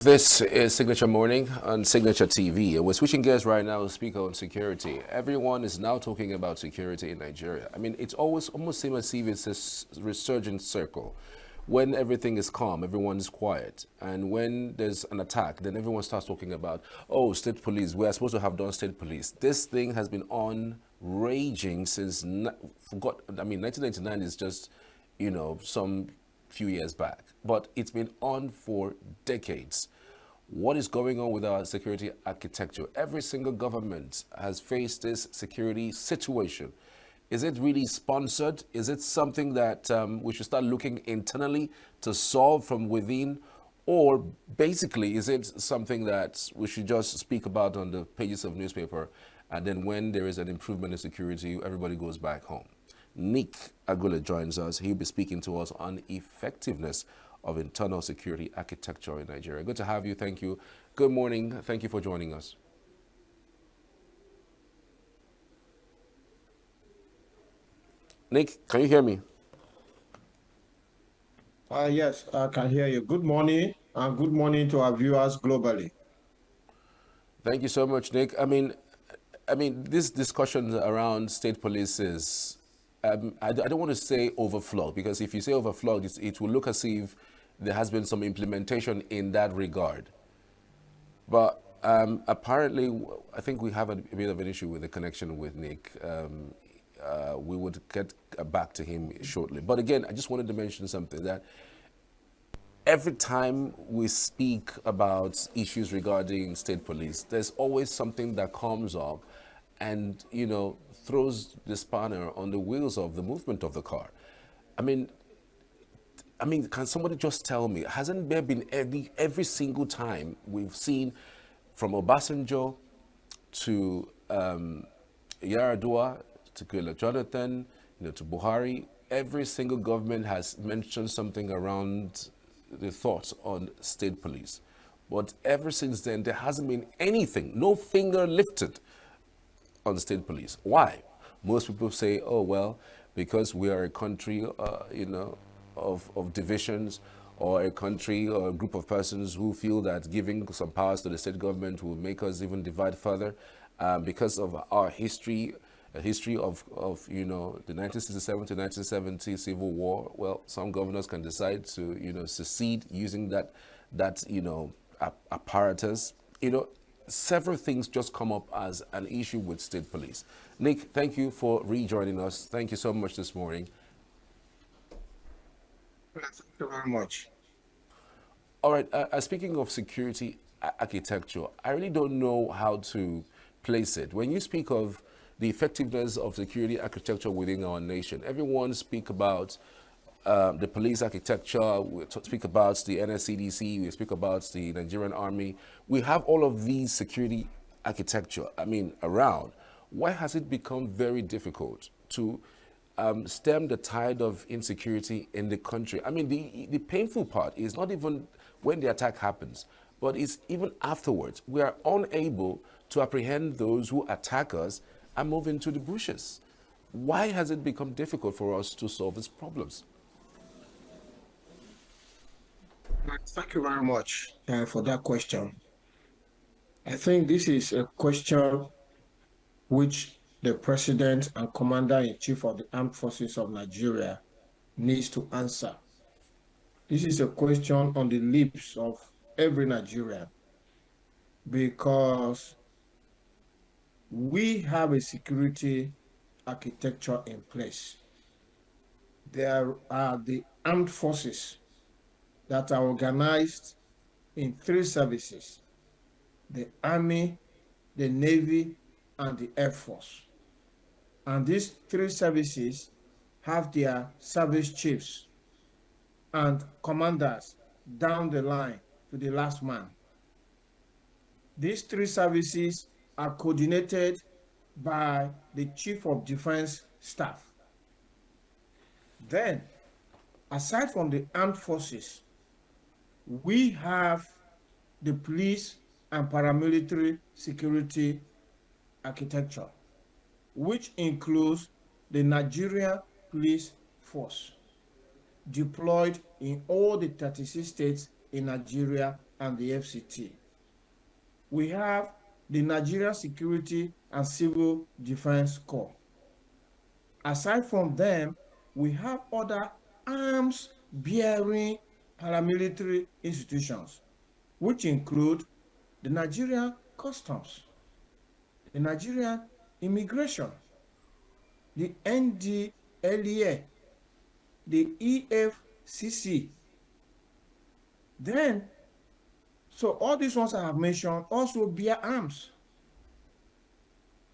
This is Signature Morning on Signature TV. And we're switching gears right now to speak on security. Everyone is now talking about security in Nigeria. I mean, it's always almost seems as if it's a resurgent circle. When everything is calm, everyone is quiet. And when there's an attack, then everyone starts talking about, oh, state police. We are supposed to have done state police. This thing has been on raging since, 1999 is just, some few years back, but it's been on for decades. What is going on with our security architecture? Every single government has faced this security situation. Is it really sponsored? Is it something that we should start looking internally to solve from within? Or basically, is it something that we should just speak about on the pages of newspaper, and then when there is an improvement in security, everybody goes back home? Nick Agule joins us. He'll be speaking to us on effectiveness of internal security architecture in Nigeria. Good to have you. Thank you. Good morning. Thank you for joining us. Nick, can you hear me? Yes, I can hear you. Good morning, and good morning to our viewers globally. Thank you so much, Nick. I mean, this discussion around state police is, I don't want to say overflowed, because if you say overflowed, it will look as if there has been some implementation in that regard. But apparently, I think we have a bit of an issue with the connection with Nick. We would get back to him shortly. But again, I just wanted to mention something that every time we speak about issues regarding state police, there's always something that comes up and, throws the spanner on the wheels of the movement of the car. I mean, can somebody just tell me, hasn't there been every single time we've seen from Obasanjo to Yaradua to Goodluck Jonathan, to Buhari, every single government has mentioned something around the thoughts on state police. But ever since then, there hasn't been anything, no finger lifted on the state police. Why? Most people say, oh, well, because we are a country, of divisions, or a country or a group of persons who feel that giving some powers to the state government will make us even divide further, because of our history, a history of the 1967 to 1970 civil war. Well, some governors can decide to secede using that apparatus. Several things just come up as an issue with state police. Nick, thank you for rejoining us. Thank you so much this morning. Thank you very much. All right. Speaking of security architecture, I really don't know how to place it. When you speak of the effectiveness of security architecture within our nation, everyone speak about the police architecture. We speak about the NSCDC. We speak about the Nigerian Army. We have all of these security architecture. Around. Why has it become very difficult to stem the tide of insecurity in the country? The painful part is not even when the attack happens, but it's even afterwards. We are unable to apprehend those who attack us and move into the bushes. Why has it become difficult for us to solve these problems? Thank you very much for that question. I think this is a question which the President and Commander-in-Chief of the Armed Forces of Nigeria needs to answer. This is a question on the lips of every Nigerian because we have a security architecture in place. There are the armed forces that are organized in three services: the Army, the Navy, and the Air Force. And these three services have their service chiefs and commanders down the line to the last man. These three services are coordinated by the Chief of Defense Staff. Then, aside from the armed forces, we have the police and paramilitary security architecture, which includes the Nigeria Police Force, deployed in all the 36 states in Nigeria and the FCT. We have the Nigeria Security and Civil Defense Corps. Aside from them, we have other arms-bearing paramilitary institutions, which include the Nigerian Customs, the Nigerian Immigration, the NDLEA, the EFCC. Then, so all these ones I have mentioned also bear arms.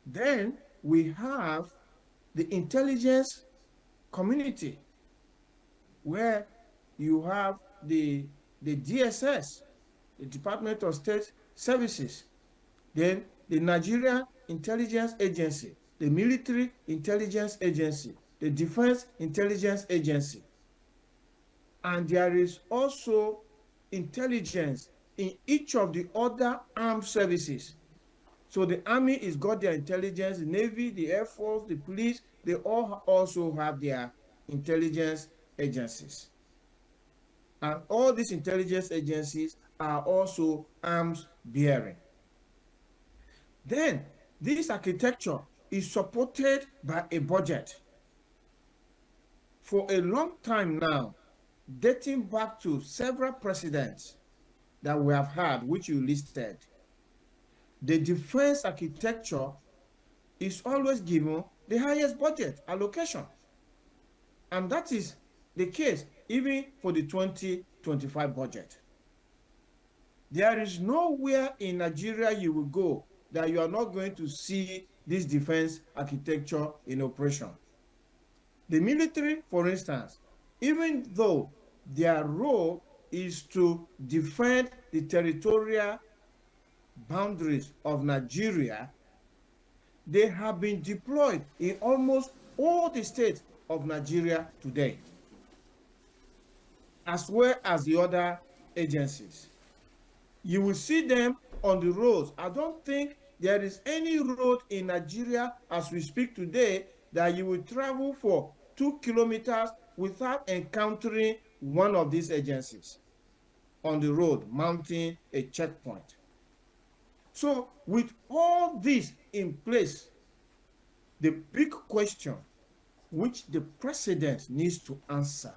Then we have the intelligence community, where you have the DSS, the Department of State Services, then the Nigerian Intelligence Agency, the Military Intelligence Agency, the Defense Intelligence Agency. And there is also intelligence in each of the other armed services. So the Army is got their intelligence, the Navy, the Air Force, the police, they all also have their intelligence agencies. And all these intelligence agencies are also arms bearing. Then this architecture is supported by a budget. For a long time now, dating back to several presidents that we have had, which you listed, the defense architecture is always given the highest budget allocation. And that is the case even for the 2025 budget. There is nowhere in Nigeria you will go that you are not going to see this defense architecture in operation. The military, for instance, even though their role is to defend the territorial boundaries of Nigeria, they have been deployed in almost all the states of Nigeria today, as well as the other agencies. You will see them on the roads. I don't think there is any road in Nigeria as we speak today that you will travel for 2 kilometers without encountering one of these agencies on the road mounting a checkpoint. So with all this in place, the big question which the president needs to answer,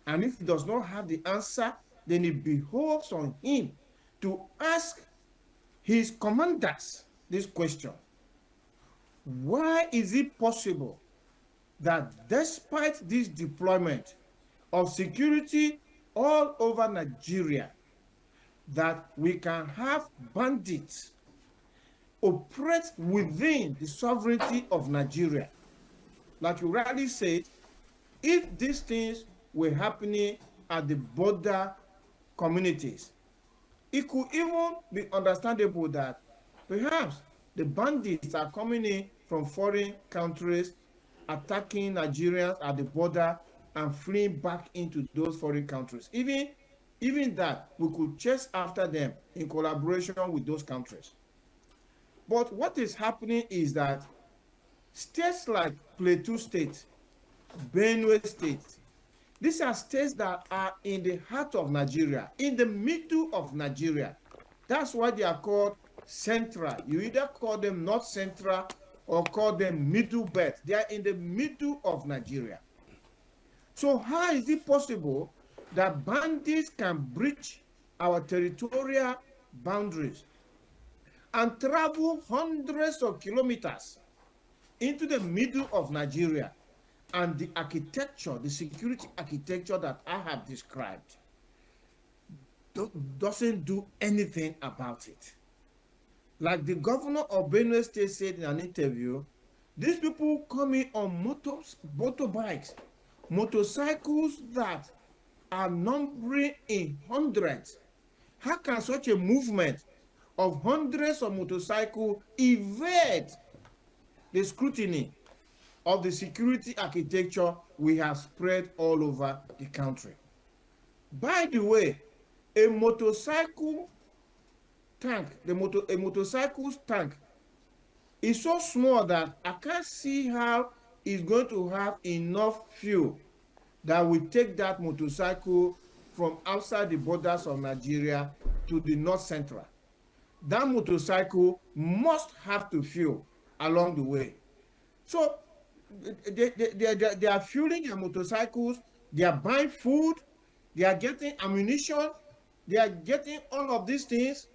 and if he does not have the answer, then it behoves on him to ask his commanders this question: why is it possible that despite this deployment of security all over Nigeria, that we can have bandits operate within the sovereignty of Nigeria? Like you rightly said, if these things were happening at the border communities, it could even be understandable that perhaps the bandits are coming in from foreign countries, attacking Nigerians at the border and fleeing back into those foreign countries. Even that, we could chase after them in collaboration with those countries. But what is happening is that states like Plateau State, Benue State, these are states that are in the heart of Nigeria, in the middle of Nigeria. That's why they are called central. You either call them North Central or call them Middle Belt. They are in the middle of Nigeria. So how is it possible that bandits can breach our territorial boundaries and travel hundreds of kilometers into the middle of Nigeria, and the architecture, the security architecture that I have described, doesn't do anything about it? Like the governor of Benue State said in an interview, these people coming on motorbikes, motorcycles that are numbering in hundreds. How can such a movement of hundreds of motorcycles evade the scrutiny of the security architecture we have spread all over the country? By the way, a motorcycle tank, a motorcycle's tank is so small that I can't see how it's going to have enough fuel that will take that motorcycle from outside the borders of Nigeria to the North Central. That motorcycle must have to fuel along the way. So they are fueling their motorcycles, they are buying food, they are getting ammunition, they are getting all of these things.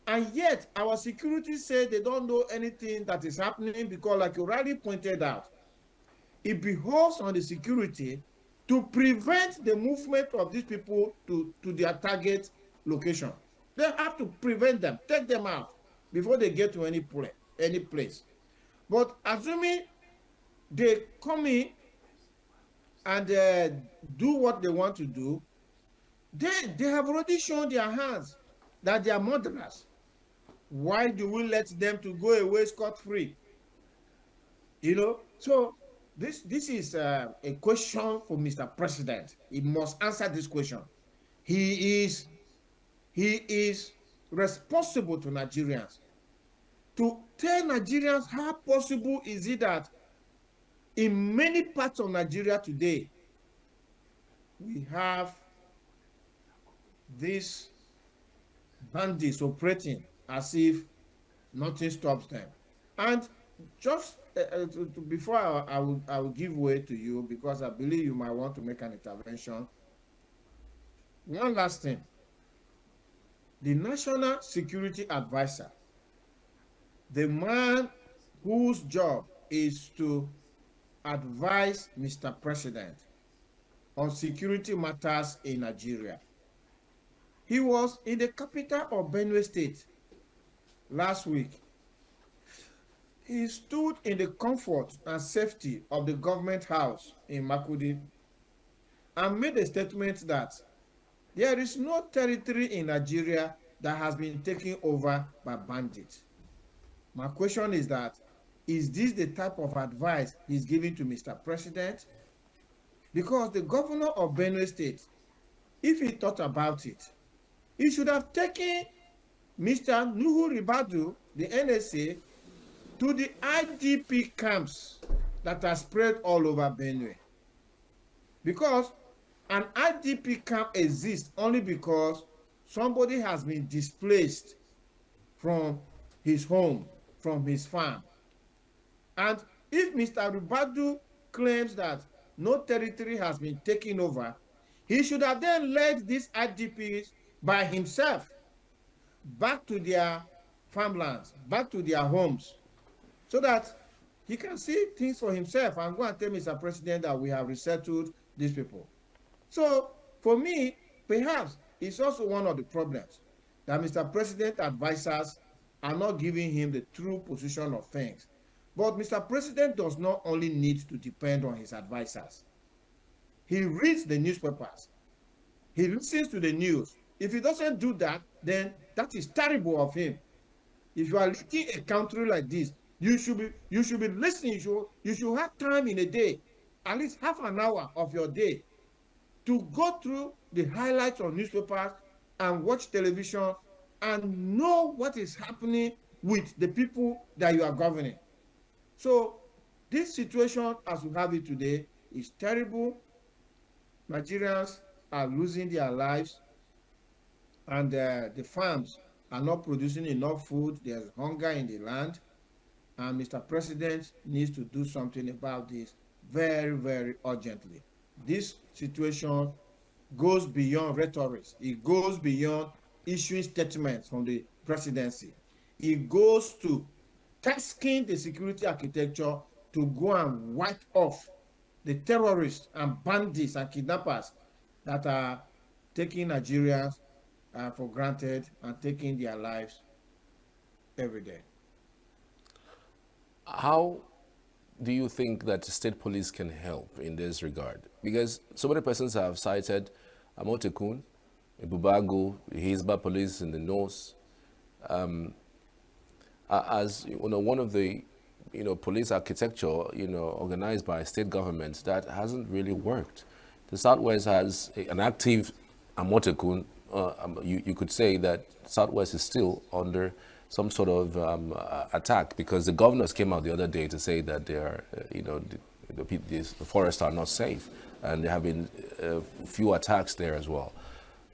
And yet our security say they don't know anything that is happening because, like you rightly pointed out, it behoves on the security to prevent the movement of these people to their target location. They have to prevent them, take them out before they get to any place. But assuming they come in and do what they want to do, then they have already shown their hands that they are murderers. Why do we let them to go away scot-free? So this is a question for Mr. President. He must answer this question. He is responsible to Nigerians to tell Nigerians how possible is it that in many parts of Nigeria today we have these bandits operating as if nothing stops them. And just before I will give way to you, because I believe you might want to make an intervention. One last thing. The National Security Advisor, the man whose job is to advise Mr. President on security matters in Nigeria. He was in the capital of Benue State last week. He stood in the comfort and safety of the government house in Makudi and made a statement that there is no territory in Nigeria that has been taken over by bandits. My question is that, is this the type of advice he's giving to Mr. President? Because the governor of Benue State, if he thought about it, he should have taken Mr. Nuhu Ribadu, the NSA, to the IDP camps that are spread all over Benue. Because an IDP camp exists only because somebody has been displaced from his home, from his farm. And if Mr. Ribadu claims that no territory has been taken over, he should have then led these IDPs by himself back to their farmlands, back to their homes, so that he can see things for himself and go and tell Mr. President that we have resettled these people. So for me, perhaps it's also one of the problems that Mr. President advisors are not giving him the true position of things. But Mr. President does not only need to depend on his advisors. He reads the newspapers. He listens to the news. If he doesn't do that, then that is terrible of him. If you are leading a country like this, you should be listening. You should have time in a day, at least half an hour of your day, to go through the highlights of newspapers and watch television and know what is happening with the people that you are governing. So this situation as we have it today is terrible. Nigerians are losing their lives, and the farms are not producing enough food. There's hunger in the land, and Mr. President needs to do something about this very, very urgently. This situation goes beyond rhetoric. It goes beyond issuing statements from the presidency. It goes to tasking the security architecture to go and wipe off the terrorists and bandits and kidnappers that are taking Nigerians for granted and taking their lives every day. How do you think that state police can help in this regard? Because so many persons have cited Amotekun, Ibubago, Hizba police in the north, as one of the police architecture organized by state governments that hasn't really worked. The Southwest has an active Amotekun. You could say that Southwest is still under some sort of attack, because the governors came out the other day to say that they are, the forests are not safe, and there have been a few attacks there as well.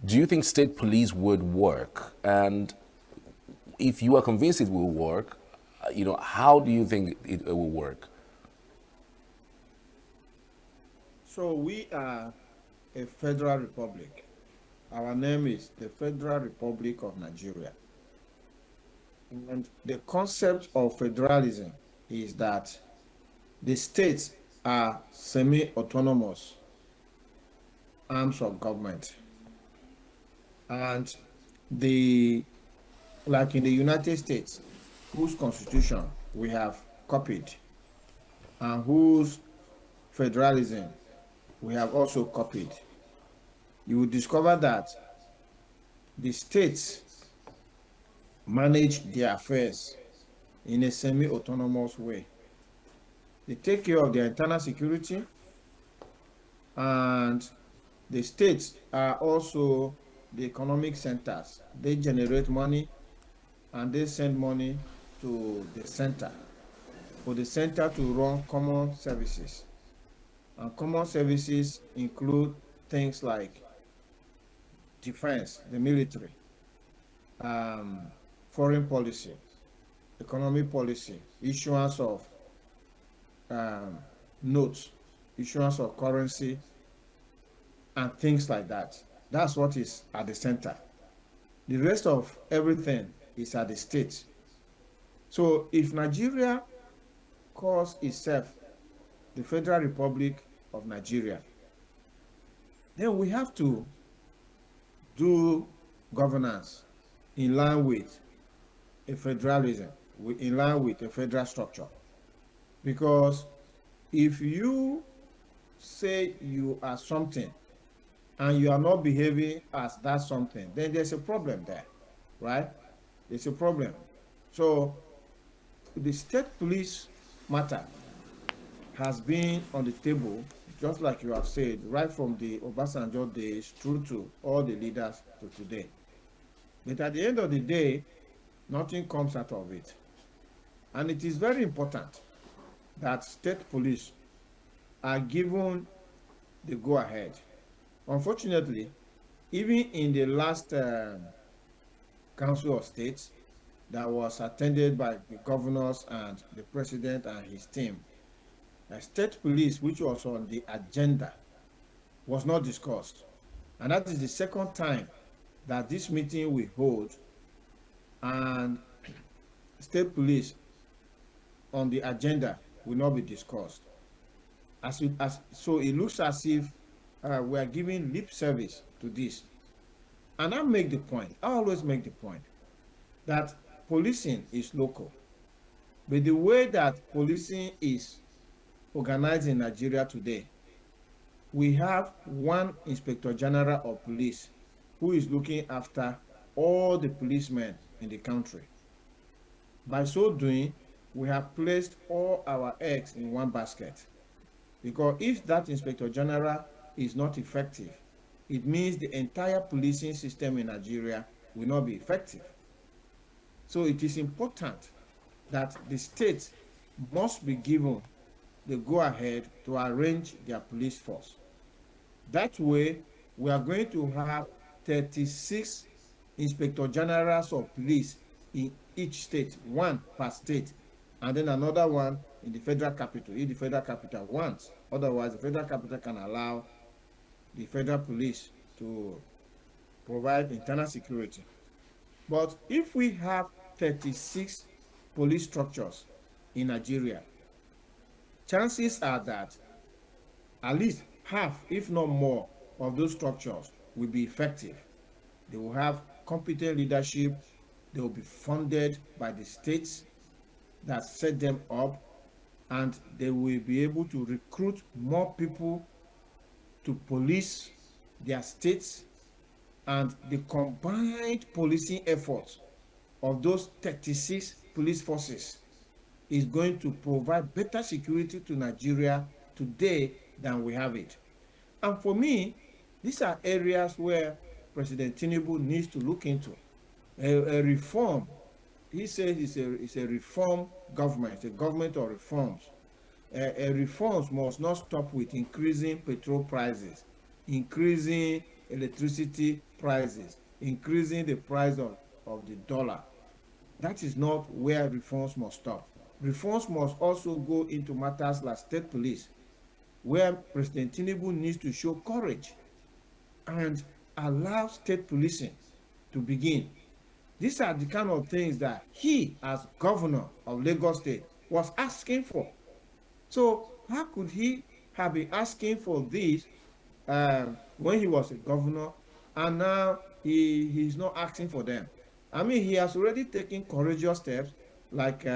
Do you think state police would work? And if you are convinced it will work, how do you think it will work? So we are a federal republic. Our name is the Federal Republic of Nigeria. And the concept of federalism is that the states are semi-autonomous arms of government. And the like in the United States, whose constitution we have copied and whose federalism we have also copied, you will discover that the states manage their affairs in a semi-autonomous way. They take care of their internal security, and the states are also the economic centers. They generate money and they send money to the center for the center to run common services. And common services include things like defense, the military, um, foreign policy, economic policy, issuance of um, notes, issuance of currency, and things like that. That's what is at the center. The rest of everything is at the state. So if Nigeria calls itself the Federal Republic of Nigeria, then we have to do governance in line with a federalism, in line with a federal structure. Because if you say you are something and you are not behaving as that something, then there's a problem there, right? There's a problem. So the state police matter has been on the table, just like you have said, right from the Obasanjo days through to all the leaders to today. But at the end of the day, nothing comes out of it. And it is very important that state police are given the go ahead. Unfortunately, even in the last Council of States that was attended by the governors and the president and his team, state police, which was on the agenda, was not discussed. And that is the second time that this meeting we hold and state police on the agenda will not be discussed. So it looks as if we are giving lip service to this. And I always make the point that policing is local. But the way that policing is organized in Nigeria today, we have one Inspector General of Police who is looking after all the policemen in the country. By so doing, we have placed all our eggs in one basket. Because if that Inspector General is not effective, it means the entire policing system in Nigeria will not be effective. So it is important that the states must be given the go-ahead to arrange their police force. That way, we are going to have 36 Inspector Generals of Police in each state, one per state, and then another one in the federal capital, if the federal capital wants. Otherwise, the federal capital can allow the federal police to provide internal security. But if we have 36 police structures in Nigeria, chances are that at least half, if not more, of those structures will be effective. They will have competent leadership. They will be funded by the states that set them up, and they will be able to recruit more people to police their states. And the combined policing efforts of those 36 police forces is going to provide better security to Nigeria today than we have it. And for me, these are areas where President Tinubu needs to look into. A reform, he says it's a reform government, a government of reforms. Reforms must not stop with increasing petrol prices, increasing electricity prices, increasing the price of the dollar. That is not where reforms must stop. Reforms must also go into matters like state police, where President Tinubu needs to show courage and allow state policing to begin. These are the kind of things that he, as governor of Lagos State, was asking for. So how could he have been asking for this when he was a governor, and now he's not asking for them? I mean, he has already taken courageous steps like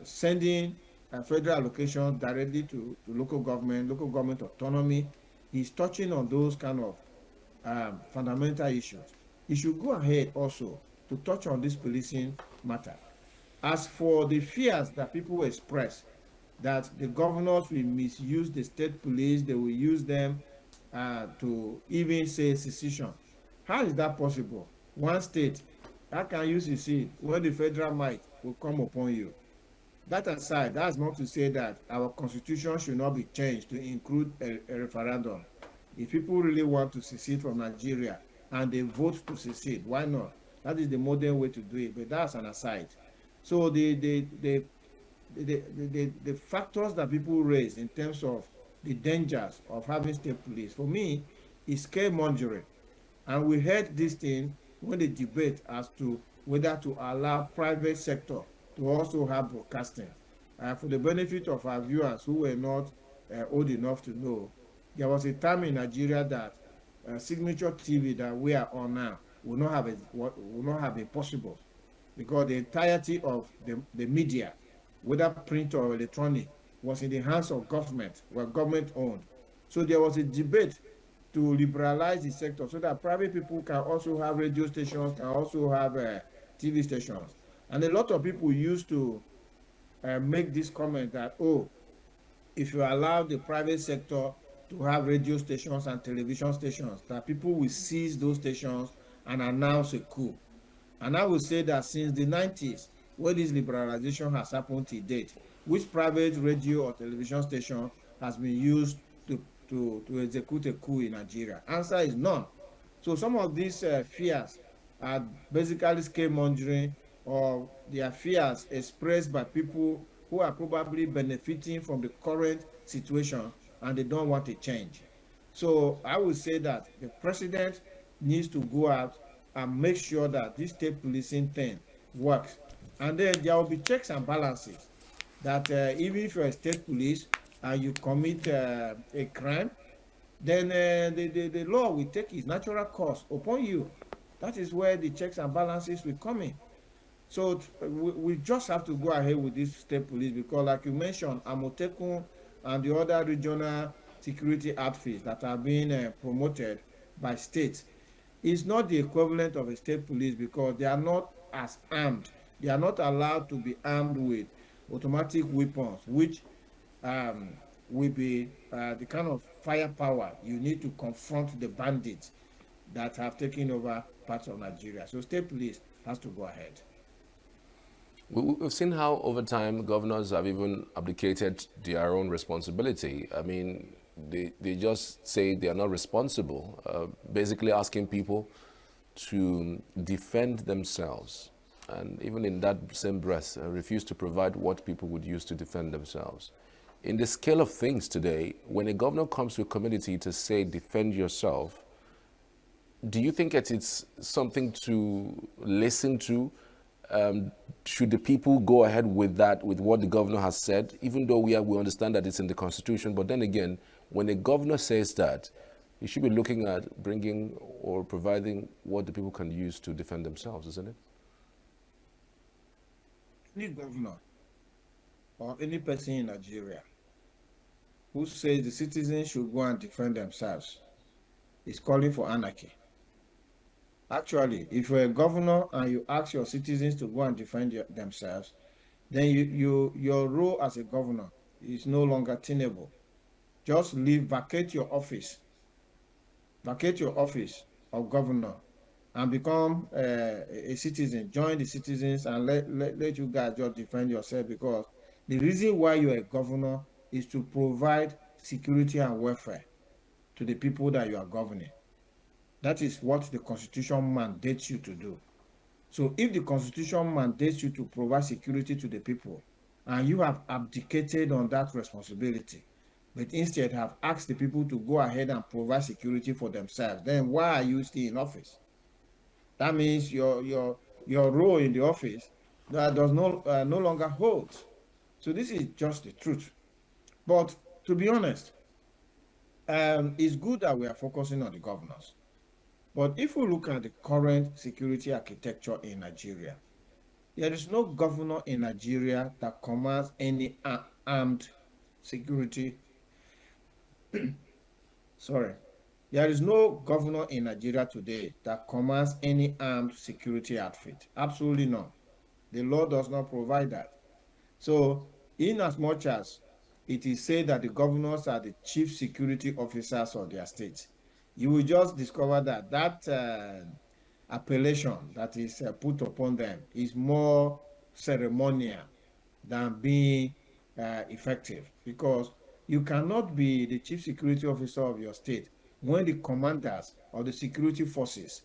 sending federal allocation directly to local government autonomy. He's touching on those kind of fundamental issues. He should go ahead also to touch on this policing matter. As for the fears that people express that the governors will misuse the state police, they will use them to even say secession. How is that possible? One state, how can you secede when the federal might will come upon you? That aside, that's not to say that our constitution should not be changed to include a referendum. If people really want to secede from Nigeria and they vote to secede, why not? That is the modern way to do it, but that's an aside. So the factors that people raise in terms of the dangers of having state police, for me, is scaremongering. And we heard this thing when they debate as to whether to allow private sector to also have broadcasting. For the benefit of our viewers who were not old enough to know, there was a time in Nigeria that signature TV that we are on now will not have been possible because the entirety of the media, whether print or electronic, was in the hands of government, were government owned. So there was a debate to liberalize the sector so that private people can also have radio stations, can also have TV stations. And a lot of people used to make this comment that, oh, if you allow the private sector to have radio stations and television stations, that people will seize those stations and announce a coup. And I would say that since the 90s, when this liberalization has happened to date, which private radio or television station has been used to execute a coup in Nigeria? Answer is none. So some of these fears are basically scaremongering, or they are fears expressed by people who are probably benefiting from the current situation and they don't want a change. So I would say that the president needs to go out and make sure that this state policing thing works. And then there will be checks and balances that even if you're a state police and you commit a crime, then the law will take its natural course upon you. That is where the checks and balances will come in. So we just have to go ahead with this state police because, like you mentioned, Amotekun and the other regional security outfits that are being promoted by states is not the equivalent of a state police because they are not as armed. They are not allowed to be armed with automatic weapons, which will be the kind of firepower you need to confront the bandits that have taken over parts of Nigeria. So state police has to go ahead. We've seen how over time governors have even abdicated their own responsibility. I mean, they just say they are not responsible, basically asking people to defend themselves. And even in that same breath, refuse to provide what people would use to defend themselves. In the scale of things today, when a governor comes to a community to say, defend yourself, do you think that it's something to listen to? Should the people go ahead with that, with what the governor has said, even though we understand that it's in the constitution? But then again, when a governor says that, he should be looking at bringing or providing what the people can use to defend themselves, isn't it? Any governor or any person in Nigeria who says the citizens should go and defend themselves is calling for anarchy. Actually, if you're a governor and you ask your citizens to go and defend themselves, then your role as a governor is no longer tenable. Just leave, vacate your office of governor and become a citizen. Join the citizens and let you guys just defend yourself because the reason why you're a governor is to provide security and welfare. to the people that you are governing. That is what the Constitution mandates you to do. So if the Constitution mandates you to provide security to the people, and you have abdicated on that responsibility, but instead have asked the people to go ahead and provide security for themselves, then why are you still in office? That means your role in the office that does no longer hold. So this is just the truth. But to be honest, it's good that we are focusing on the governors. But if we look at the current security architecture in Nigeria, there is no governor in Nigeria that commands any armed security. Sorry. There is no governor in Nigeria today that commands any armed security outfit. Absolutely none. The law does not provide that. So, in as much as it is said that the governors are the chief security officers of their states, you will just discover that appellation that is put upon them is more ceremonial than being effective, because you cannot be the chief security officer of your state when the commanders of the security forces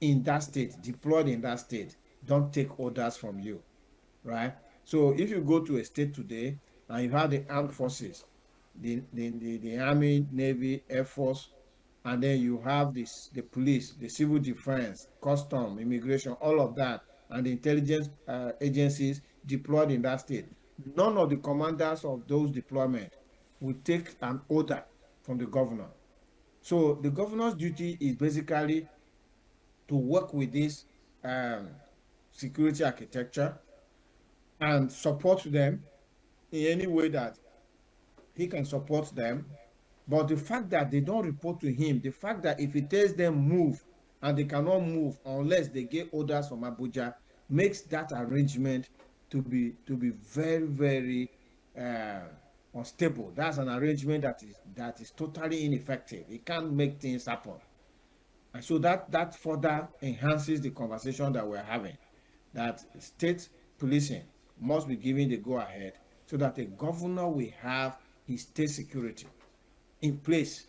in that state, deployed in that state, don't take orders from you, right? So if you go to a state today and you have the armed forces, the Army, Navy, Air Force, and then you have the police, the civil defense, custom, immigration, all of that, and the intelligence agencies deployed in that state. None of the commanders of those deployment will take an order from the governor. So the governor's duty is basically to work with this um, security architecture and support them in any way that he can support them. But the fact that they don't report to him, the fact that if he tells them move and they cannot move unless they get orders from Abuja, makes that arrangement to be very, very uh, unstable. That's an arrangement that is totally ineffective. It can't make things happen. And so that further enhances the conversation that we're having, that state policing must be given the go ahead so that a governor will have his state security in place.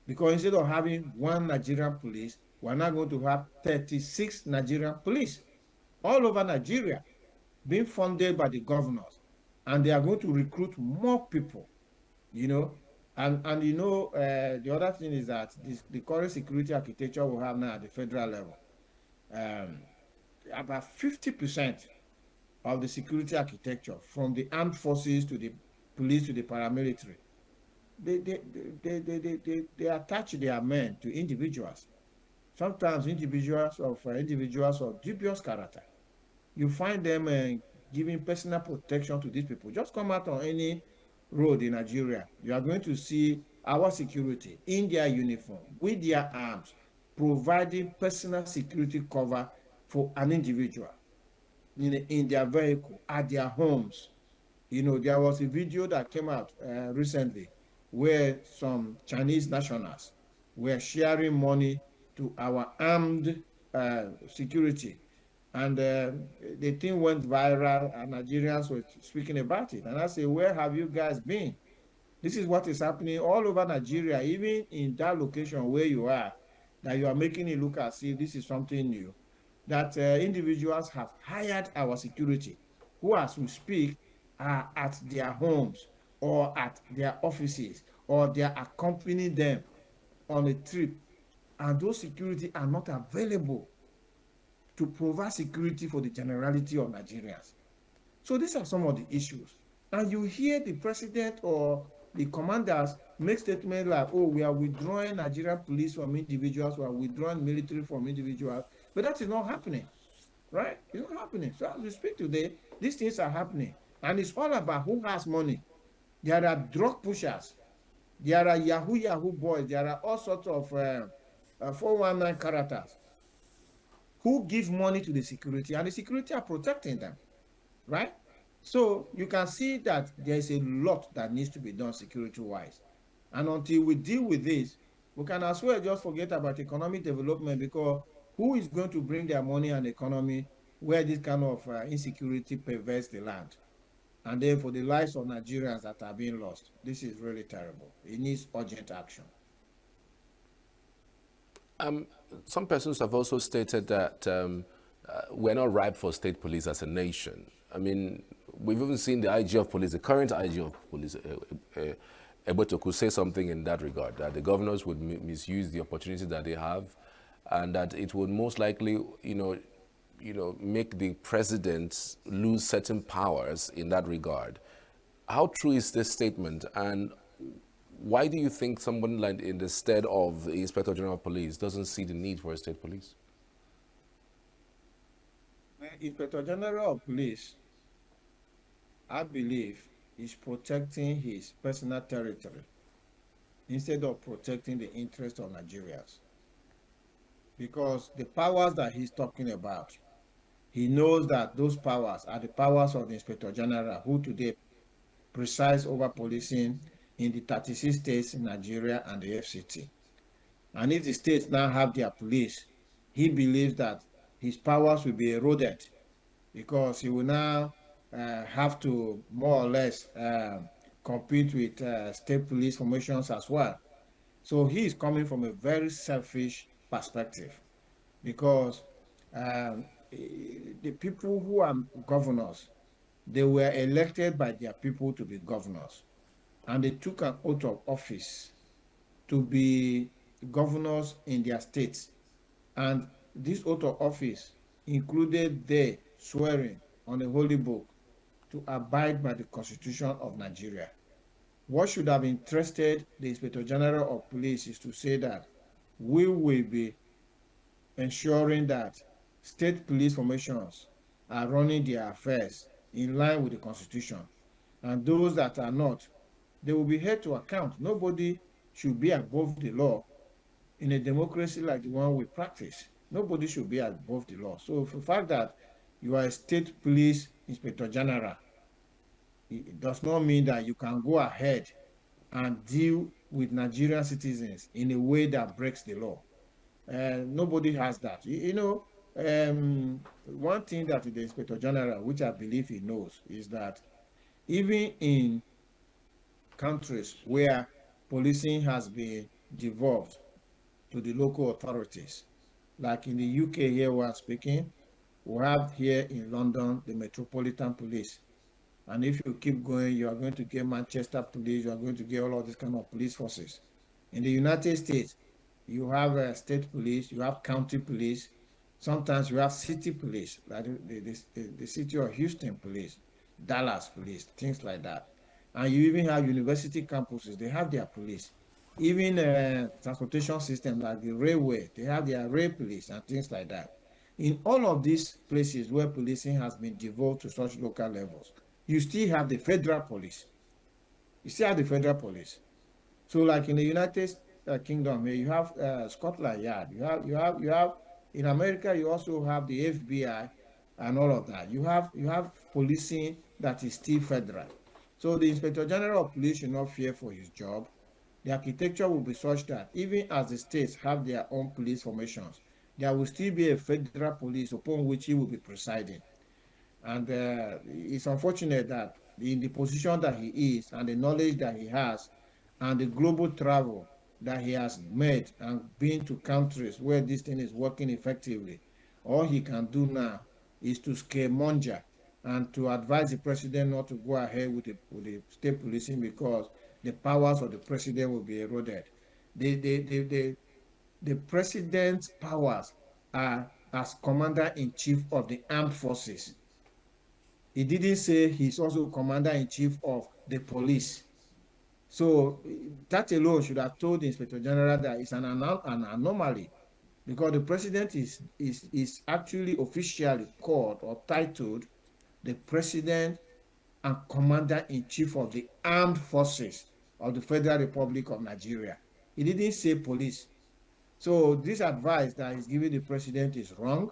Because instead of having one Nigerian police, we're now going to have 36 Nigerian police all over Nigeria being funded by the governors. And they are going to recruit more people, you know. And the other thing is that the current security architecture we have now at the federal level, um, about 50% of the security architecture, from the armed forces to the police to the paramilitary, they attach their men to individuals. Sometimes individuals of dubious character. You find them giving personal protection to these people. Just come out on any road in Nigeria, you are going to see our security in their uniform with their arms, providing personal security cover for an individual in their vehicle, at their homes. There was a video that came out recently where some Chinese nationals were sharing money to our armed security. And the thing went viral, and Nigerians were speaking about it. And I say, where have you guys been? This is what is happening all over Nigeria, even in that location where you are, that you are making it look as if this is something new. That individuals have hired our security, who, as we speak, are at their homes or at their offices, or they are accompanying them on a trip, and those security are not available to provide security for the generality of Nigerians. So these are some of the issues. And you hear the president or the commanders make statements like, oh, we are withdrawing Nigerian police from individuals, we are withdrawing military from individuals. But that is not happening, right? It's not happening. So as we speak today, these things are happening. And it's all about who has money. There are drug pushers. There are Yahoo boys. There are all sorts of 419 characters who give money to the security, and the security are protecting them, right? So you can see that there's a lot that needs to be done security-wise. And until we deal with this, we can as well just forget about economic development, because who is going to bring their money and economy where this kind of insecurity pervades the land? And then for the lives of Nigerians that are being lost, this is really terrible. It needs urgent action. Some persons have also stated that we're not ripe for state police as a nation. I mean, we've even seen the IG of police, the current IG of police, Ebotoku, say something in that regard, that the governors would misuse the opportunity that they have, and that it would most likely, make the president lose certain powers in that regard. How true is this statement, and why do you think someone like in the stead of the Inspector General of Police doesn't see the need for a state police? Inspector General of Police, I believe, is protecting his personal territory instead of protecting the interests of Nigerians. Because the powers that he's talking about, he knows that those powers are the powers of the Inspector General, who today presides over policing in the 36 states in Nigeria and the FCT. And if the states now have their police, he believes that his powers will be eroded because he will now have to more or less compete with state police formations as well. So he is coming from a very selfish perspective because the people who are governors, they were elected by their people to be governors, and they took an oath of office to be governors in their states. And this oath of office included their swearing on the holy book to abide by the Constitution of Nigeria. What should have interested the Inspector General of Police is to say that we will be ensuring that state police formations are running their affairs in line with the Constitution. And those that are not, they will be held to account. Nobody should be above the law in a democracy like the one we practice. Nobody should be above the law. So for the fact that you are a state police inspector general, it does not mean that you can go ahead and deal with Nigerian citizens in a way that breaks the law. Nobody has that. One thing that the inspector general, which I believe he knows, is that even in countries where policing has been devolved to the local authorities, like in the UK here we are speaking, we have here in London the Metropolitan Police. And if you keep going, you are going to get Manchester Police, you are going to get all of these kind of police forces. In the United States, you have state police, you have county police, sometimes you have city police, like the city of Houston police, Dallas police, things like that. And you even have university campuses, they have their police. Even transportation systems like the railway, they have their rail police and things like that. In all of these places where policing has been devolved to such local levels, you still have the federal police. You still have the federal police. So, like in the United Kingdom, you have Scotland Yard. You have in America. You also have the FBI and all of that. You have policing that is still federal. So the Inspector General of Police should not fear for his job. The architecture will be such that even as the states have their own police formations, there will still be a federal police upon which he will be presiding. And it's unfortunate that in the position that he is and the knowledge that he has and the global travel that he has made and been to countries where this thing is working effectively, all he can do now is to scaremonger and to advise the president not to go ahead with the state policing because the powers of the president will be eroded. The, the, the, the, the president's powers are as commander-in-chief of the armed forces. He didn't say he's also commander-in-chief of the police. So that alone should have told the Inspector General that it's an anomaly because the president is actually officially called or titled the president and commander-in-chief of the armed forces of the Federal Republic of Nigeria. He didn't say police. So this advice that he's giving the president is wrong.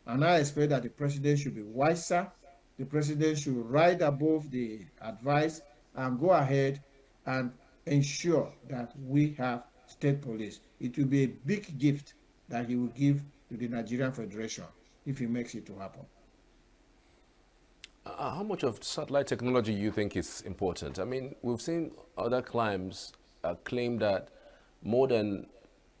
And I expect that the president should be wiser. The president should rise above the advice and go ahead and ensure that we have state police. It will be a big gift that he will give to the Nigerian Federation if he makes it to happen. How much of satellite technology you think is important? I mean, we've seen other claim that more than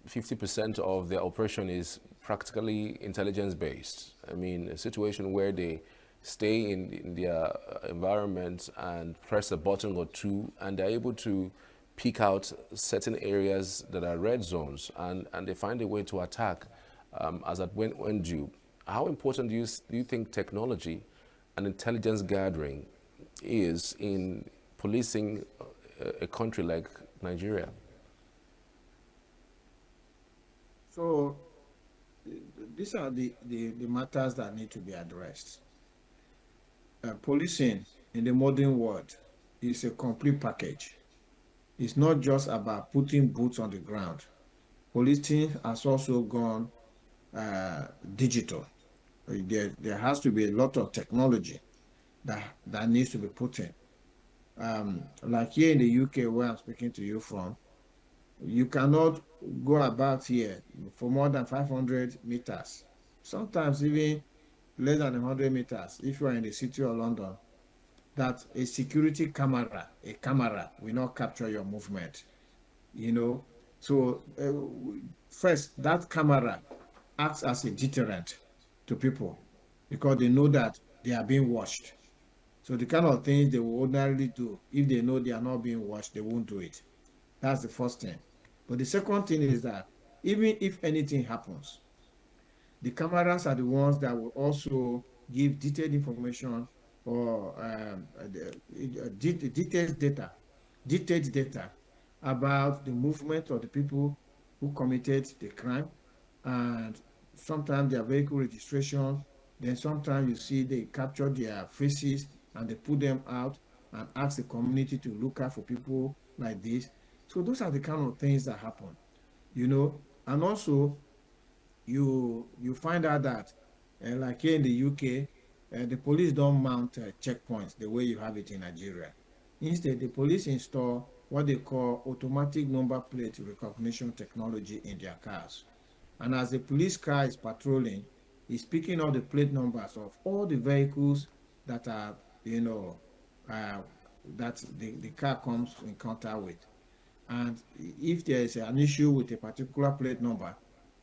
50% of their operation is practically intelligence based. I mean, a situation where they stay in their environment and press a button or two, and they're able to pick out certain areas that are red zones, and they find a way to attack as at when due. How important do you think technology and intelligence gathering is in policing a country like Nigeria? So these are the matters that need to be addressed. Policing in the modern world is a complete package. It's not just about putting boots on the ground. Policing has also gone digital. There has to be a lot of technology that needs to be put in. Like here in the UK, where I'm speaking to you from, you cannot go about here for more than 500 meters, sometimes even less than 100 meters if you are in the city of London, that a security camera, a camera will not capture your movement, you know. So first, that camera acts as a deterrent to people because they know that they are being watched. So the kind of things they will ordinarily do, if they know they are not being watched, they won't do it. That's the first thing. But the second thing is that even if anything happens, the cameras are the ones that will also give detailed information or detailed data about the movement of the people who committed the crime, and sometimes their vehicle registration. Then sometimes you see they capture their faces and they put them out and ask the community to look out for people like this. So those are the kind of things that happen, and also you find out that like here in the UK, the police don't mount checkpoints the way you have it in Nigeria. Instead, the police install what they call automatic number plate recognition technology in their cars. And as the police car is patrolling, it's picking up the plate numbers of all the vehicles that are, uh, that the car comes in contact with. And if there is an issue with a particular plate number,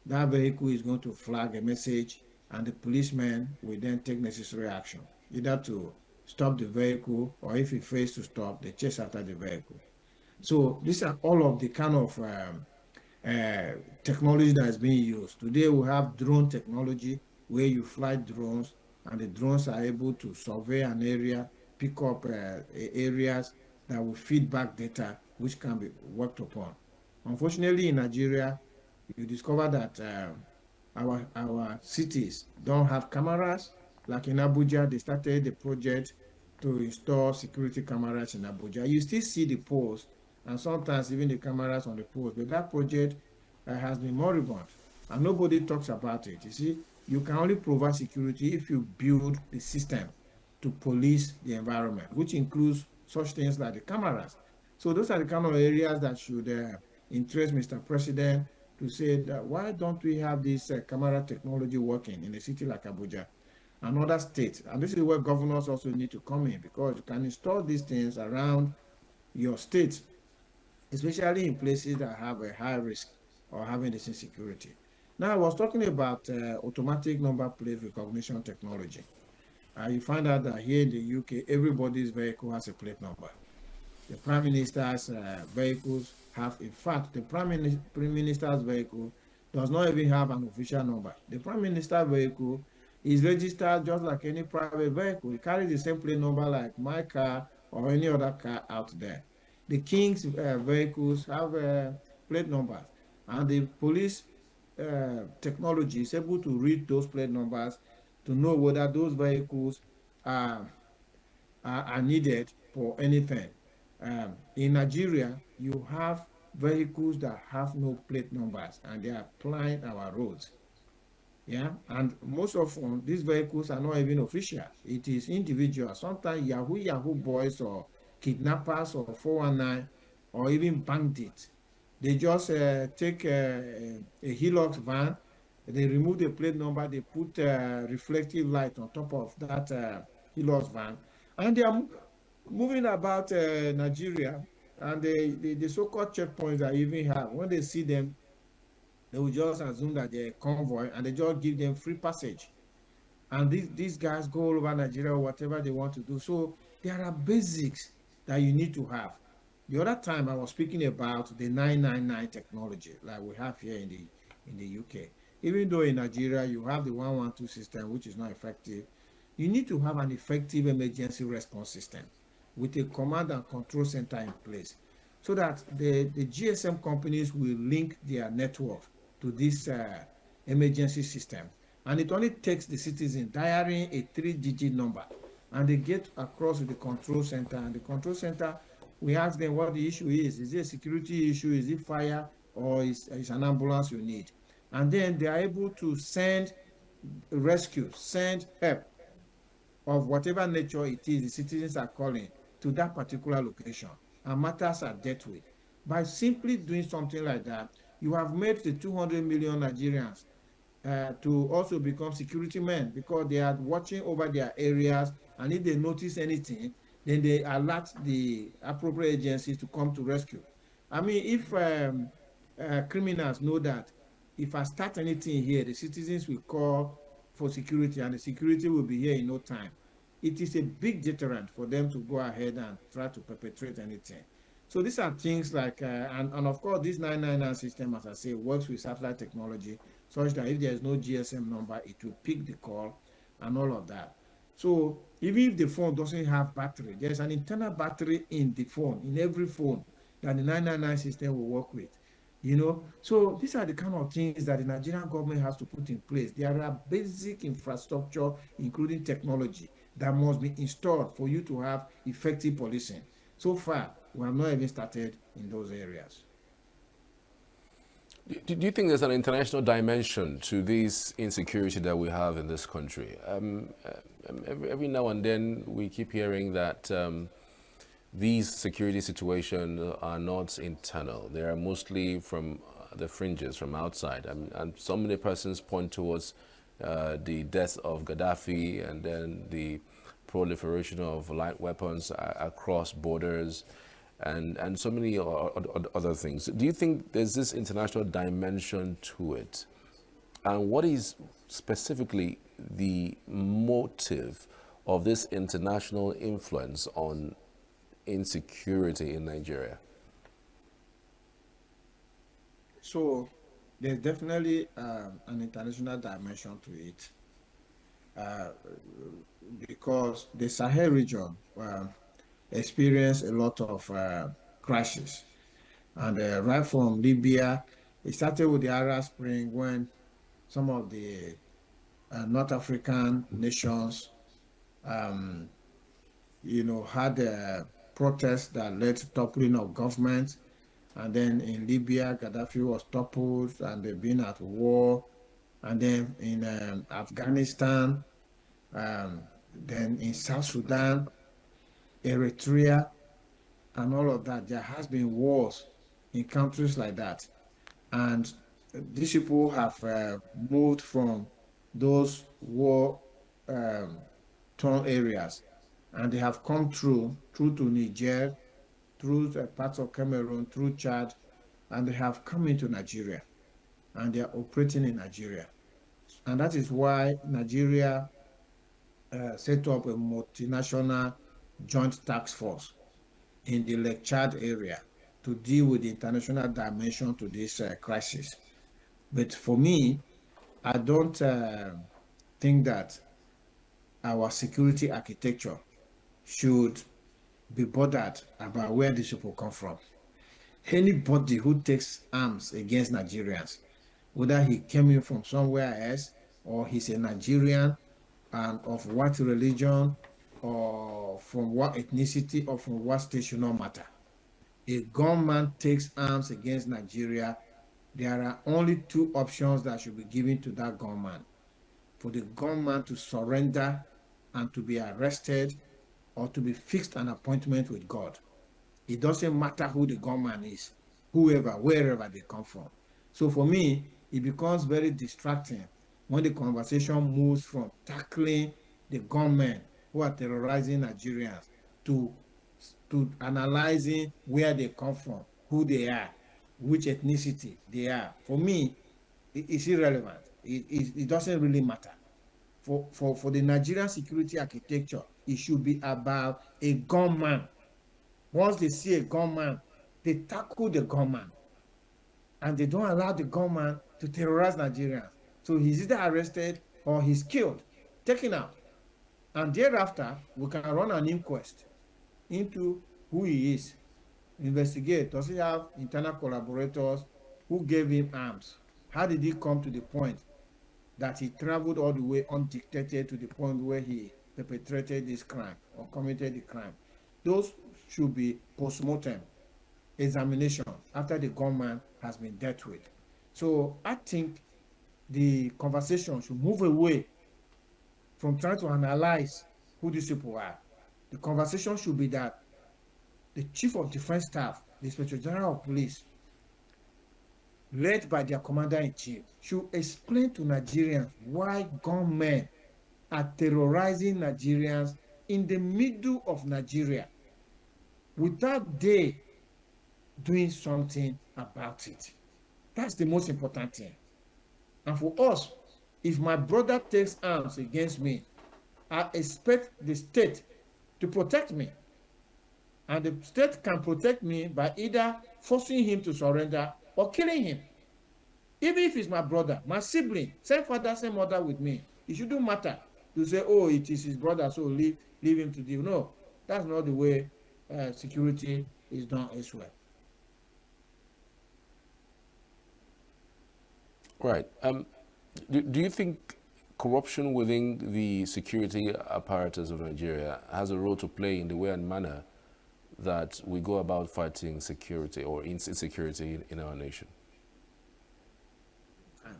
that vehicle is going to flag a message, and the policeman will then take necessary action, either to stop the vehicle, or if he fails to stop, they chase after the vehicle. So these are all of the kind of uh, technology that is being used. Today we have drone technology where you fly drones, and the drones are able to survey an area, pick up areas that will feed back data which can be worked upon. Unfortunately, in Nigeria, you discover that our cities don't have cameras. Like in Abuja, they started the project to install security cameras in Abuja. You still see the poles and sometimes even the cameras on the poles, but that project has been moribund and nobody talks about it. You see, you can only provide security if you build the system to police the environment, which includes such things like the cameras. So those are the kind of areas that should interest Mr. President to say that why don't we have this camera technology working in a city like Abuja and other states? And this is where governors also need to come in, because you can install these things around your state, especially in places that have a high risk or having this insecurity. Now, I was talking about automatic number plate recognition technology. You find out that here in the UK, everybody's vehicle has a plate number. The prime minister's vehicles have, in fact, the prime minister's vehicle does not even have an official number. The prime minister's vehicle is registered just like any private vehicle. It carries the same plate number like my car or any other car out there. The king's vehicles have plate numbers, and the police technology is able to read those plate numbers to know whether those vehicles are are needed for anything. In Nigeria, you have vehicles that have no plate numbers and they are plying our roads. Yeah, and most often these vehicles are not even official. It is individual. Sometimes Yahoo boys or kidnappers or 419 or even bandits. They just take a Hilux van, they remove the plate number, they put reflective light on top of that Hilux van, and they are moving about Nigeria. And the so-called checkpoints that even have, when they see them, They will just assume that they're a convoy and they just give them free passage. And these guys go all over Nigeria or whatever they want to do. So there are basics that you need to have. The other time I was speaking about the 999 technology like we have here in the UK. Even though in Nigeria you have the 112 system, which is not effective, you need to have an effective emergency response system with a command and control center in place so that the GSM companies will link their networks to this emergency system. And it only takes the citizen dialing a three-digit number and they get across to the control center. And the control center, we ask them what the issue is. Is it a security issue? Is it fire? Or is an ambulance you need? And then they are able to send rescue, send help of whatever nature it is the citizens are calling to that particular location, and matters are dealt with. By simply doing something like that, you have made the 200 million Nigerians to also become security men because they are watching over their areas, and if they notice anything, then they alert the appropriate agencies to come to rescue. I mean, if criminals know that if I start anything here, the citizens will call for security and the security will be here in no time. It is a big deterrent for them to go ahead and try to perpetrate anything. So these are things like, and of course, this 999 system, as I say, works with satellite technology such that if there is no GSM number, it will pick the call and all of that. So even if the phone doesn't have battery, there's an internal battery in the phone, in every phone, that the 999 system will work with. So these are the kind of things that the Nigerian government has to put in place. There are basic infrastructure, including technology, that must be installed for you to have effective policing. So far, we have not even started in those areas. Do you think there's an international dimension to this insecurity that we have in this country? Every now and then we keep hearing that these security situations are not internal. They are mostly from the fringes, from outside. And so many persons point towards the death of Gaddafi and then the proliferation of light weapons across borders and so many other things. Do you think there's this international dimension to it? And what is specifically the motive of this international influence on insecurity in Nigeria? So there's definitely an international dimension to it uh, because the Sahel region experienced a lot of crashes. And right from Libya, it started with the Arab Spring when some of the North African nations, um, had protests that led to toppling of governments. And then in Libya, Gaddafi was toppled and they've been at war. And then in Afghanistan, then in South Sudan, Eritrea, and all of that, there has been wars in countries like that. And these people have moved from those war um, torn areas, and they have come through to Niger, through parts of Cameroon, through Chad, and they have come into Nigeria, and they are operating in Nigeria. And that is why Nigeria set up a multinational joint task force in the Lake Chad area to deal with the international dimension to this crisis. But for me, I don't think that our security architecture should be bothered about where these people come from. Anybody who takes arms against Nigerians, whether he came in from somewhere else or he's a Nigerian and of what religion or from what ethnicity or from what state should not matter. A gunman takes arms against Nigeria, there are only two options that should be given to that gunman: for the gunman to surrender and to be arrested, or to be fixed an appointment with God. It doesn't matter who the gunman is, whoever, wherever they come from. So for me, it becomes very distracting when the conversation moves from tackling the gunmen who are terrorizing Nigerians to, to analyzing where they come from, who they are, which ethnicity they are. For me, is irrelevant. It doesn't really matter. For the Nigerian security architecture, it should be about a gunman. Once they see a gunman, they tackle the gunman and they don't allow the gunman to terrorize Nigerians. So he's either arrested or he's killed, taken out. And thereafter, we can run an inquest into who he is, investigate. Does he have internal collaborators? Who gave him arms? How did he come to the point that he traveled all the way undetected to the point where he perpetrated this crime or committed the crime? Those should be post-mortem examination after the gunman has been dealt with. So I think the conversation should move away from trying to analyze who these people are. The conversation should be that the Chief of Defense Staff, the Inspector General of Police, led by their Commander-in-Chief, should explain to Nigerians why gunmen are terrorizing Nigerians in the middle of Nigeria without they doing something about it. That's the most important thing. And for us, if my brother takes arms against me, I expect the state to protect me. And the state can protect me by either forcing him to surrender or killing him. Even if it's my brother, my sibling, same father, same mother with me, it shouldn't matter to say, oh, it is his brother, so leave him to deal. No, that's not the way security is done elsewhere. Right. Do you think corruption within the security apparatus of Nigeria has a role to play in the way and manner that we go about fighting security or insecurity in our nation? And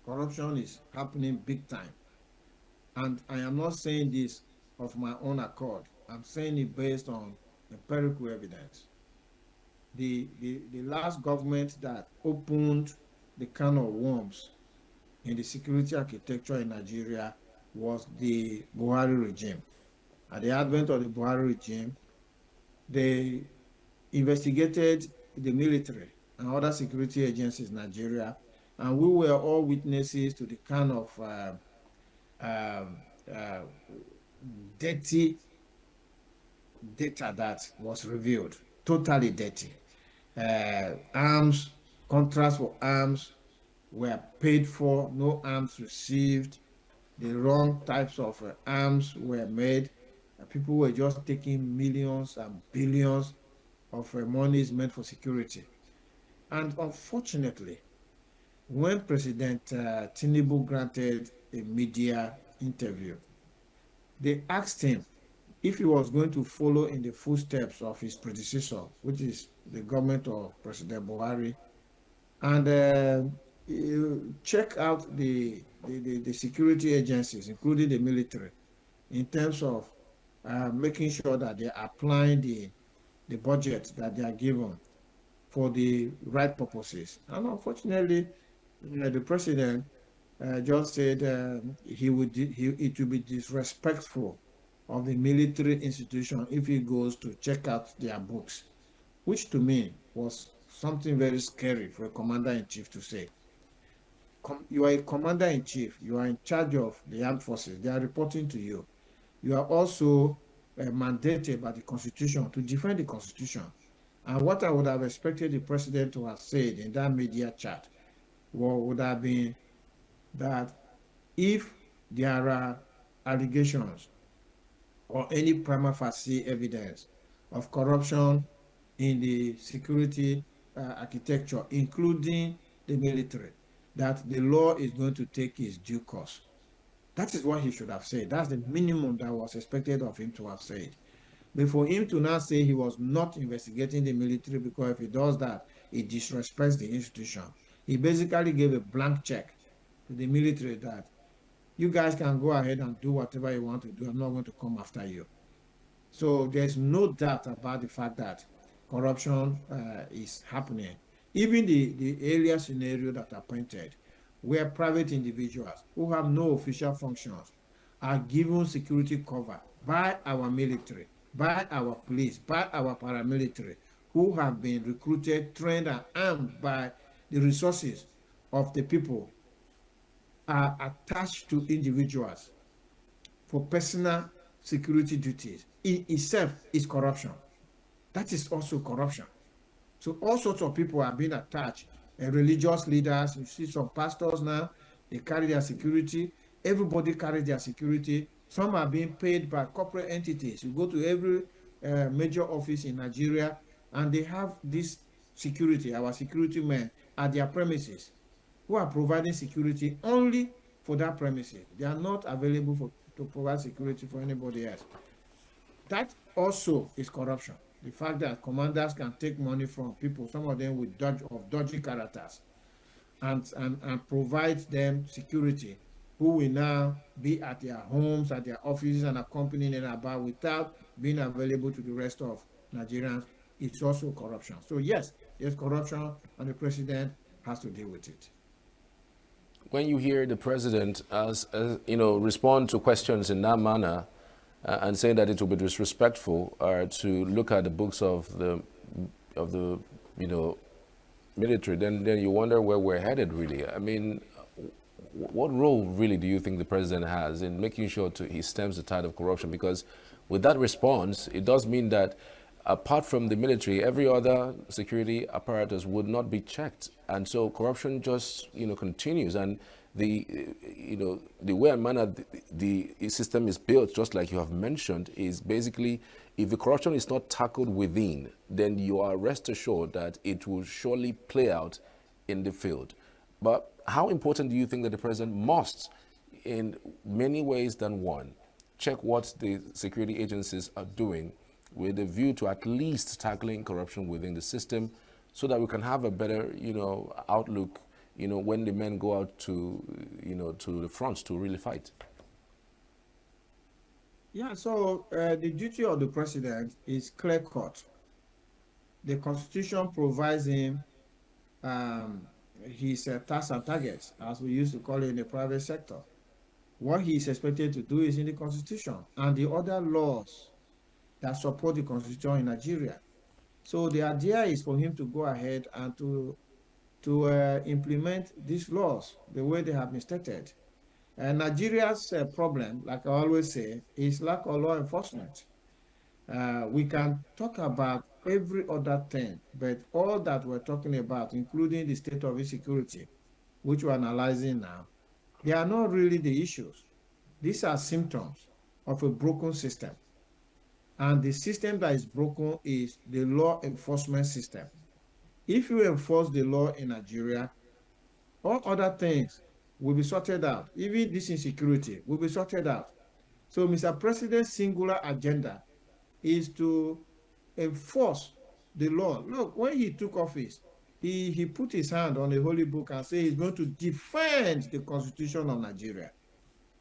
corruption is happening big time. And I am not saying this of my own accord. I'm saying it based on empirical evidence. The last government that opened the can of worms in the security architecture in Nigeria was the Buhari regime. At the advent of the Buhari regime, they investigated the military and other security agencies in Nigeria, and we were all witnesses to the kind of um, uh, dirty data that was revealed, totally dirty. Arms, contracts for arms were paid for, no arms received, the wrong types of arms were made. People were just taking millions and billions of monies meant for security. And unfortunately, when President Tinubu granted a media interview, they asked him if he was going to follow in the footsteps of his predecessor, which is the government of President Buhari, and check out the security agencies, including the military, in terms of making sure that they are applying the budget that they are given for the right purposes. And unfortunately, the president just said it would be disrespectful of the military institution if he goes to check out their books, which to me was something very scary for a commander-in-chief to say. You are a commander-in-chief, you are in charge of the armed forces, they are reporting to you. You are also mandated by the Constitution to defend the Constitution. And what I would have expected the president to have said in that media chat would have been that if there are allegations or any prima facie evidence of corruption in the security architecture, including the military, that the law is going to take its due course. That is what he should have said. That's the minimum that was expected of him to have said. But for him to now say he was not investigating the military because if he does that, it disrespects the institution. He basically gave a blank check to the military that you guys can go ahead and do whatever you want to do. I'm not going to come after you. So there's no doubt about the fact that corruption is happening. Even the earlier scenario that I pointed, where private individuals who have no official functions are given security cover by our military, by our police, by our paramilitary, who have been recruited, trained, and armed by the resources of the people are attached to individuals for personal security duties in itself is corruption. That is also corruption. So all sorts of people are being attached. And religious leaders, you see some pastors now, they carry their security. Everybody carries their security. Some are being paid by corporate entities. You go to every major office in Nigeria, and they have this security, our security men, at their premises, who are providing security only for that premises. They are not available to provide security for anybody else. That also is corruption. The fact that commanders can take money from people, some of them with dodgy characters, and provide them security, who will now be at their homes, at their offices, and accompanying them about without being available to the rest of Nigerians. It's also corruption. So yes, there's corruption, and the president has to deal with it. When you hear the president, respond to questions in that manner, and saying that it will be disrespectful to look at the books of the military, then you wonder where we're headed. Really, I mean, what role really do you think the president has in making sure he stems the tide of corruption? Because with that response, it does mean that apart from the military, every other security apparatus would not be checked, and so corruption just continues. And the way and manner the system is built, just like you have mentioned, is basically, if the corruption is not tackled within, then you are rest assured that it will surely play out in the field. But how important do you think that the president must, in many ways than one, check what the security agencies are doing with a view to at least tackling corruption within the system, so that we can have a better, outlook, when the men go out to, to the fronts to really fight? Yeah, so the duty of the president is clear cut. The Constitution provides him his tasks and targets, as we used to call it in the private sector. What he is expected to do is in the Constitution and the other laws that support the Constitution in Nigeria. So the idea is for him to go ahead and to implement these laws the way they have been stated. And Nigeria's problem, like I always say, is lack of law enforcement. We can talk about every other thing, but all that we're talking about, including the state of insecurity, which we're analyzing now, they are not really the issues. These are symptoms of a broken system. And the system that is broken is the law enforcement system. If you enforce the law in Nigeria, all other things will be sorted out. Even this insecurity will be sorted out. So Mr. President's singular agenda is to enforce the law. Look, when he took office, he put his hand on the holy book and said he's going to defend the Constitution of Nigeria.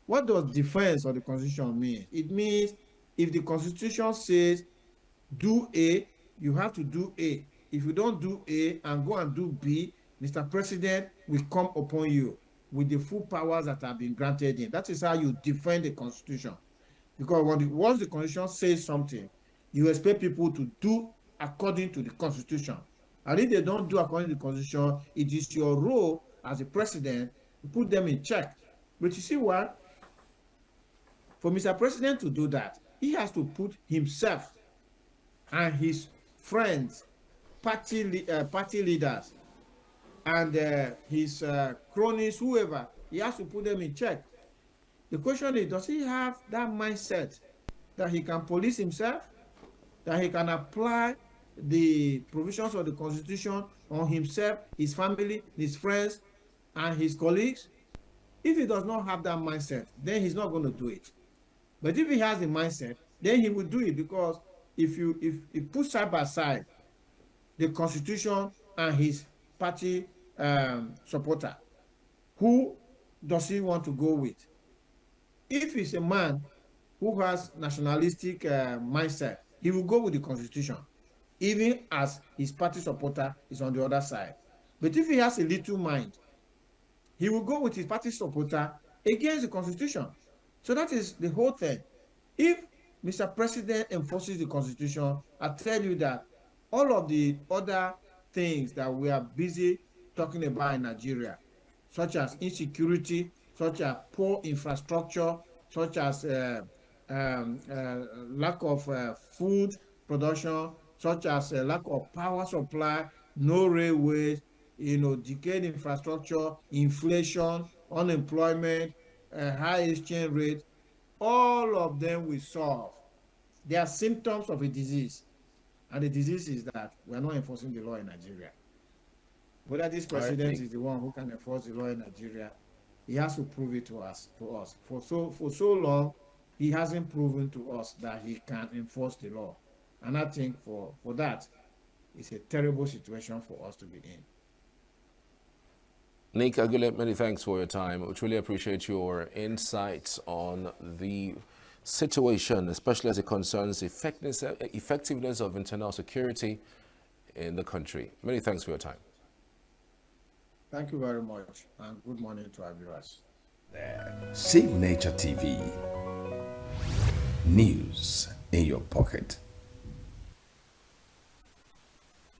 What does defense of the Constitution mean? It means if the Constitution says do A, you have to do A. If you don't do A and go and do B, Mr. President will come upon you with the full powers that have been granted him. That is how you defend the Constitution. Because once the Constitution says something, you expect people to do according to the Constitution. And if they don't do according to the Constitution, it is your role as a president to put them in check. But you see what? For Mr. President to do that, he has to put himself and his friends, party leaders, and his cronies, whoever, he has to put them in check. The question is, does he have that mindset that he can police himself, that he can apply the provisions of the Constitution on himself, his family, his friends, and his colleagues? If he does not have that mindset, then he's not going to do it. But if he has the mindset, then he will do it, because if you put side by side the Constitution and his party supporter, who does he want to go with? If he's a man who has nationalistic mindset, he will go with the Constitution, even as his party supporter is on the other side. But if he has a little mind, he will go with his party supporter against the Constitution. So that is the whole thing. If Mr. President enforces the Constitution, I tell you that all of the other things that we are busy talking about in Nigeria such as insecurity, such as poor infrastructure, such as lack of food production, such as lack of power supply, no railways, decayed infrastructure, inflation, unemployment, high exchange rate, all of them will solve. They are symptoms of a disease. And the disease is that we are not enforcing the law in Nigeria. Whether this All right, president Nick. is the one who can enforce the law in Nigeria, he has to prove it to us. For so long, he hasn't proven to us that he can enforce the law. And I think for that, it's a terrible situation for us to be in. Nick Agule, many thanks for your time. We truly appreciate your insights on the situation, especially as it concerns effectiveness of internal security in the country. Many thanks for your time. Thank you very much, and good morning to our viewers. Signature TV. News in your pocket.